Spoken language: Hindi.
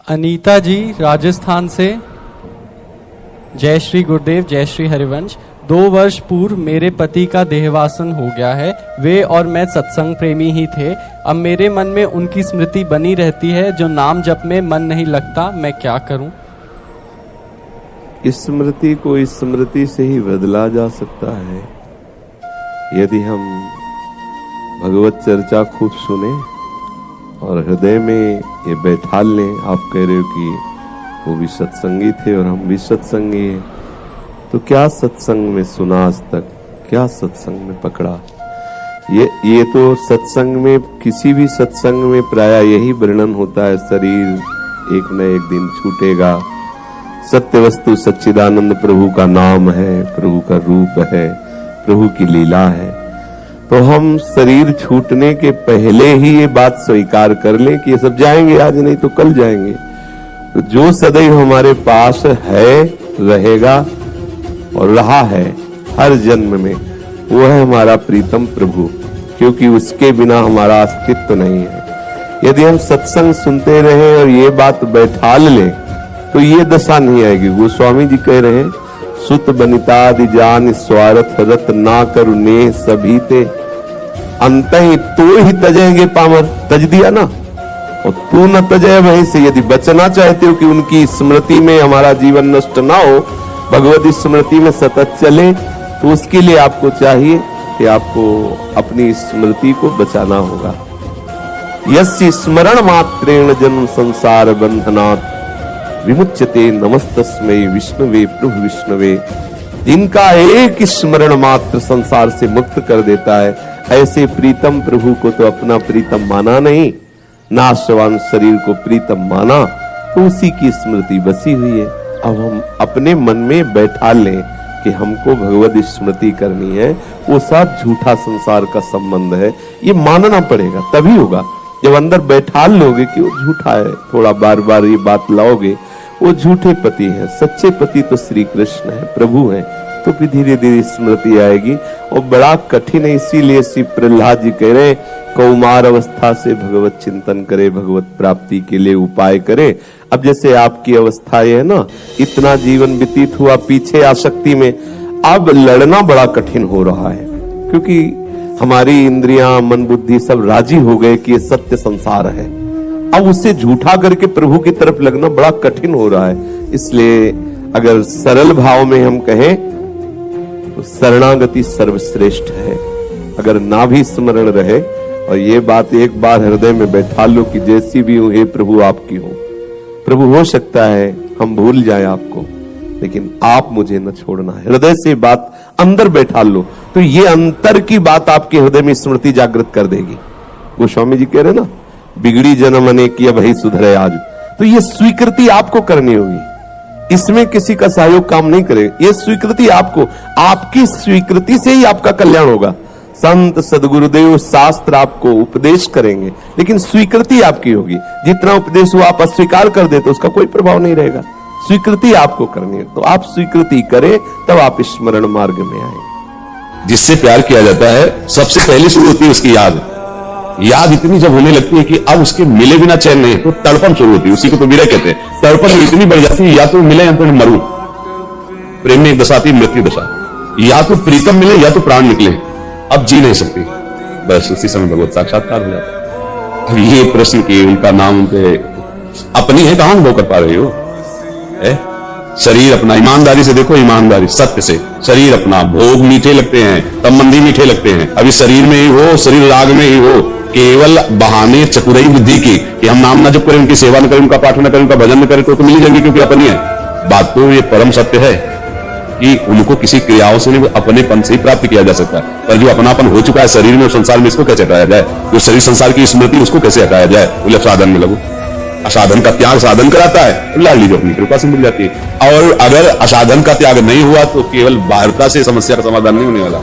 अनीता जी राजस्थान से। जय श्री गुरुदेव, जय श्री हरिवंश। 2 वर्ष पूर्व मेरे पति का देहवासन हो गया है। वे और मैं सत्संग प्रेमी ही थे। अब मेरे मन में उनकी स्मृति बनी रहती है, जो नाम जप में मन नहीं लगता। मैं क्या करूं? इस स्मृति को इस स्मृति से ही बदला जा सकता है। यदि हम भगवत चर्चा खूब सुने और हृदय में ये बैठा लें। आप कह रहे हो कि वो भी सत्संगी थे और हम भी सत्संगी हैं, तो क्या सत्संग में सुना आज तक, क्या सत्संग में पकड़ा? ये तो सत्संग में, किसी भी सत्संग में प्राय यही वर्णन होता है, शरीर एक न एक दिन छूटेगा। सत्य वस्तु सच्चिदानंद प्रभु का नाम है, प्रभु का रूप है, प्रभु की लीला है। तो हम शरीर छूटने के पहले ही ये बात स्वीकार कर लें कि ये सब जाएंगे, आज नहीं तो कल जाएंगे। तो जो सदैव हमारे पास है, रहेगा और रहा है हर जन्म में, वो है हमारा प्रीतम प्रभु, क्योंकि उसके बिना हमारा अस्तित्व नहीं है। यदि हम सत्संग सुनते रहे और ये बात बैठाल लें तो ये दशा नहीं आएगी। गोस्वामी जी कह रहे हैं, सुत बनितादि जान स्वार्थ रत ना करुने सभी ते अंत ही तो ही तजेंगे पामर। तज दिया ना, और तू न तजय वहीं से। यदि बचना चाहते हो कि उनकी स्मृति में हमारा जीवन नष्ट ना हो, भगवत स्मृति में सतत चले, तो उसके लिए आपको चाहिए कि आपको अपनी स्मृति को बचाना होगा। यस्य स्मरण मात्रेण जन्म संसार बंधनात् विमुच्यते नमस्तस्मै विष्णुवे प्रभु विष्णुवे। जिनका एक स्मरण मात्र संसार से मुक्त कर देता है, ऐसे प्रीतम प्रभु को तो अपना प्रीतम माना नहीं, नाशवान शरीर को प्रीतम माना, तो उसी की स्मृति बसी हुई है। अब हम अपने मन में बैठा लें कि हमको भगवत स्मृति करनी है, वो सब झूठा संसार का संबंध है, ये मानना पड़ेगा, तभी होगा। जब अंदर बैठा लोगे कि वो झूठा है, थोड़ा बार बार ये बात लाओगे, वो झूठे पति हैं। सच्चे पति तो श्री कृष्ण है, प्रभु हैं, तो भी धीरे धीरे स्मृति आएगी। और बड़ा कठिन है, इसीलिए श्री प्रहलाद जी कह रहे, कौमार अवस्था से भगवत चिंतन करे, भगवत प्राप्ति के लिए उपाय करे। अब जैसे आपकी अवस्था है ना, इतना जीवन व्यतीत हुआ पीछे आसक्ति में, अब लड़ना बड़ा कठिन हो रहा है, क्योंकि हमारी इंद्रियां, मन, बुद्धि सब राजी हो गए कि ये सत्य संसार है। अब उससे झूठा करके प्रभु की तरफ लगना बड़ा कठिन हो रहा है। इसलिए अगर सरल भाव में हम कहें तो शरणागति सर्वश्रेष्ठ है। अगर ना भी स्मरण रहे, और ये बात एक बार हृदय में बैठा लो कि जैसी भी हूं, हे प्रभु आपकी हूं। प्रभु हो सकता है हम भूल जाएं आपको, लेकिन आप मुझे न छोड़ना है। हृदय से बात अंदर बैठा लो, तो ये अंतर की बात आपके हृदय में स्मृति जागृत कर देगी। गोस्वामी जी कह रहे ना, बिगड़ी जन्म अनेक किया भई सुधरे आज। तो ये स्वीकृति आपको करनी होगी, इसमें किसी का सहयोग काम नहीं करेगा। ये स्वीकृति आपको, आपकी स्वीकृति से ही आपका कल्याण होगा। संत सदगुरुदेव शास्त्र आपको उपदेश करेंगे, लेकिन स्वीकृति आपकी होगी। जितना उपदेश हुआ आप अस्वीकार कर दे तो उसका कोई प्रभाव नहीं रहेगा। स्वीकृति आपको करनी है, तो आप स्वीकृति करें, तब आप स्मरण मार्ग में आएंगे। जिससे प्यार किया जाता है, सबसे पहली शुरू होती है उसकी याद। याद इतनी जब होने लगती है कि अब उसके मिले बिना चैन नहीं, तो तड़पन शुरू होती है। उसी को तो विरह कहते हैं। तड़पन इतनी बढ़ जाती है, या तो मिले या तो मरूं। प्रेम में एक दशा आती है, मृत्यु दशा। या तो प्रीतम मिले या तो प्राण निकले, अब जी नहीं सकती। बस उसी समय भगवत साक्षात्कार हो जाता है। अब ये प्रश्न कि उनका नाम उनके अपनी है, कहां अनुभव कर पा रही हो? शरीर अपना, ईमानदारी से देखो, ईमानदारी सत्य से। शरीर अपना, भोग मीठे लगते हैं, संबंधी मीठे लगते हैं। अभी शरीर में ही हो, शरीर राग में ही हो, केवल बहाने चतुराई बुद्धि की कि हम नाम न जप करें, उनकी सेवा न करें, उनका पाठ न करें, उनका भजन न करें, तो मिल जाएंगे, क्योंकि अपनी है। बात तो ये परम सत्य है कि उनको किसी क्रियाओं से नहीं, अपनेपन से ही प्राप्त किया जा सकता है। पर जो अपनापन हो चुका है शरीर में, संसार में, इसको कैसे हटाया जाए? जो शरीर संसार की स्मृति, उसको कैसे हटाया जाए? बोले साधन में लगो। असाधन का त्याग साधन कराता है, ला लीजिए, अपनी कृपा से मिल जाती है। और अगर असाधन का त्याग नहीं हुआ तो केवल बाह्यता से समस्या का समाधान नहीं होने वाला।